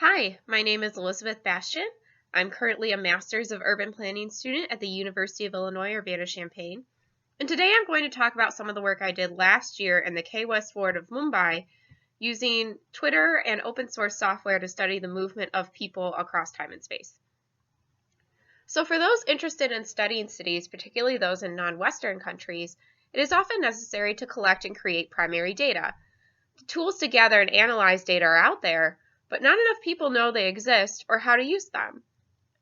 Hi, my name is Elizabeth Bastian. I'm currently a Master's of Urban Planning student at the University of Illinois Urbana-Champaign. And today I'm going to talk about some of the work I did last year in the K-West ward of Mumbai using Twitter and open source software to study the movement of people across time and space. So for those interested in studying cities, particularly those in non-Western countries, it is often necessary to collect and create primary data. The tools to gather and analyze data are out there, but not enough people know they exist or how to use them.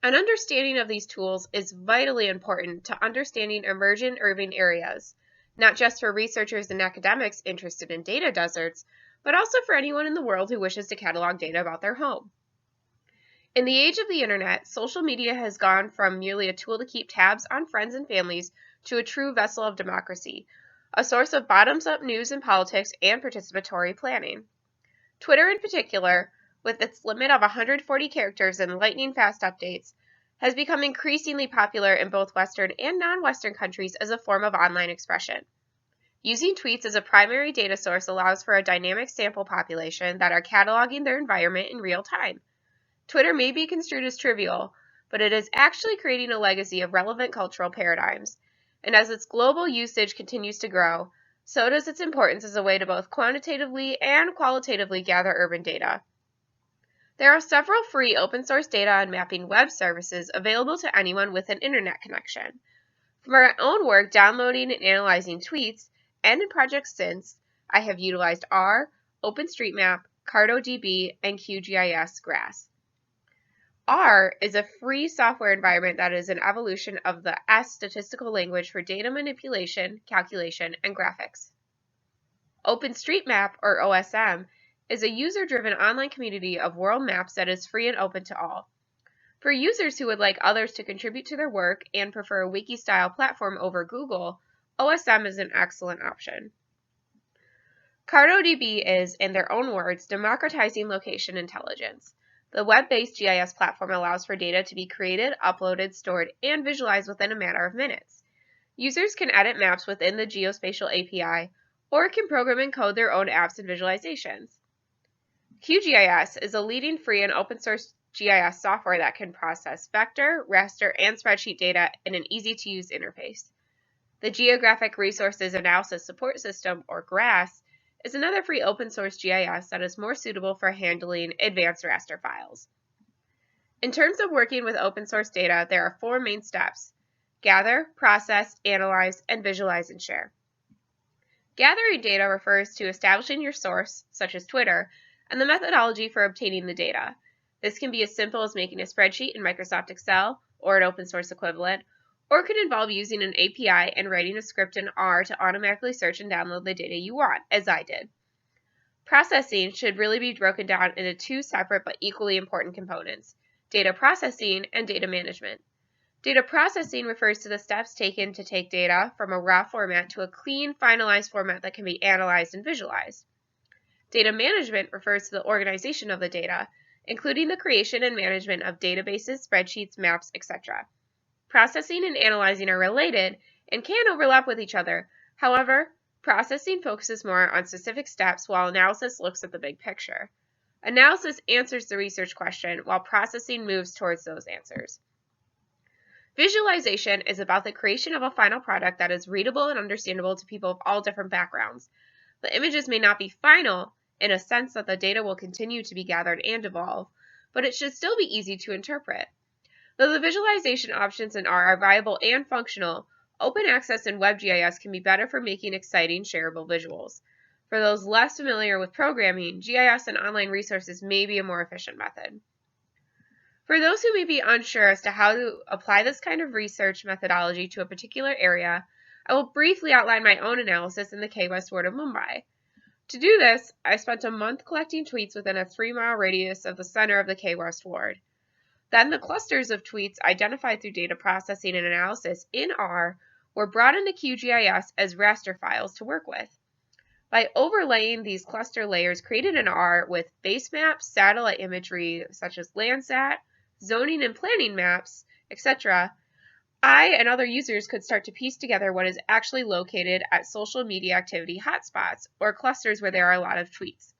An understanding of these tools is vitally important to understanding emergent urban areas, not just for researchers and academics interested in data deserts, but also for anyone in the world who wishes to catalog data about their home. In the age of the internet, social media has gone from merely a tool to keep tabs on friends and families to a true vessel of democracy, a source of bottoms-up news and politics and participatory planning. Twitter in particular, with its limit of 140 characters and lightning-fast updates, has become increasingly popular in both Western and non-Western countries as a form of online expression. Using tweets as a primary data source allows for a dynamic sample population that are cataloging their environment in real time. Twitter may be construed as trivial, but it is actually creating a legacy of relevant cultural paradigms, and as its global usage continues to grow, so does its importance as a way to both quantitatively and qualitatively gather urban data. There are several free open-source data and mapping web services available to anyone with an internet connection. For my own work downloading and analyzing tweets, and in projects since, I have utilized R, OpenStreetMap, CartoDB, and QGIS Grass. R is a free software environment that is an evolution of the S statistical language for data manipulation, calculation, and graphics. OpenStreetMap, or OSM, is a user-driven online community of world maps that is free and open to all. For users who would like others to contribute to their work and prefer a wiki-style platform over Google, OSM is an excellent option. CartoDB is, in their own words, democratizing location intelligence. The web-based GIS platform allows for data to be created, uploaded, stored, and visualized within a matter of minutes. Users can edit maps within the Geospatial API, or can program and code their own apps and visualizations. QGIS is a leading free and open-source GIS software that can process vector, raster, and spreadsheet data in an easy-to-use interface. The Geographic Resources Analysis Support System, or GRASS, is another free open-source GIS that is more suitable for handling advanced raster files. In terms of working with open-source data, there are 4 main steps: gather, process, analyze, and visualize and share. Gathering data refers to establishing your source, such as Twitter, and the methodology for obtaining the data. This can be as simple as making a spreadsheet in Microsoft Excel or an open source equivalent, or it could involve using an API and writing a script in R to automatically search and download the data you want, as I did. Processing should really be broken down into 2 separate but equally important components: data processing and data management. Data processing refers to the steps taken to take data from a raw format to a clean, finalized format that can be analyzed and visualized. Data management refers to the organization of the data, including the creation and management of databases, spreadsheets, maps, etc. Processing and analyzing are related and can overlap with each other. However, processing focuses more on specific steps while analysis looks at the big picture. Analysis answers the research question while processing moves towards those answers. Visualization is about the creation of a final product that is readable and understandable to people of all different backgrounds. The images may not be final, in a sense that the data will continue to be gathered and evolve, but it should still be easy to interpret. Though the visualization options in R are viable and functional, open access in WebGIS can be better for making exciting, shareable visuals. For those less familiar with programming, GIS and online resources may be a more efficient method. For those who may be unsure as to how to apply this kind of research methodology to a particular area, I will briefly outline my own analysis in the K-West ward of Mumbai. To do this, I spent a month collecting tweets within a 3-mile radius of the center of the K-West ward. Then the clusters of tweets identified through data processing and analysis in R were brought into QGIS as raster files to work with. By overlaying these cluster layers created in R with base maps, satellite imagery such as Landsat, zoning and planning maps, etc., I and other users could start to piece together what is actually located at social media activity hotspots, or clusters where there are a lot of tweets.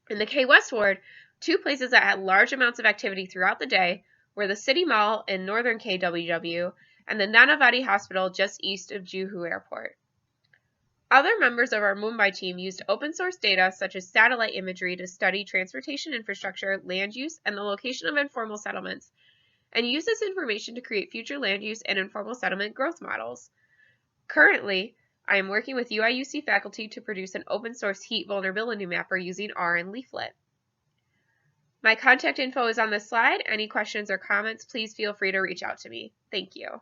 In the K-West ward, Two places that had large amounts of activity throughout the day were the City Mall in northern KWW and the Nanavati Hospital just east of Juhu Airport. Other members of our Mumbai team used open source data such as satellite imagery to study transportation infrastructure, land use, and the location of informal settlements, and use this information to create future land use and informal settlement growth models. Currently, I am working with UIUC faculty to produce an open source heat vulnerability mapper using R and Leaflet. My contact info is on this slide. Any questions or comments, please feel free to reach out to me. Thank you.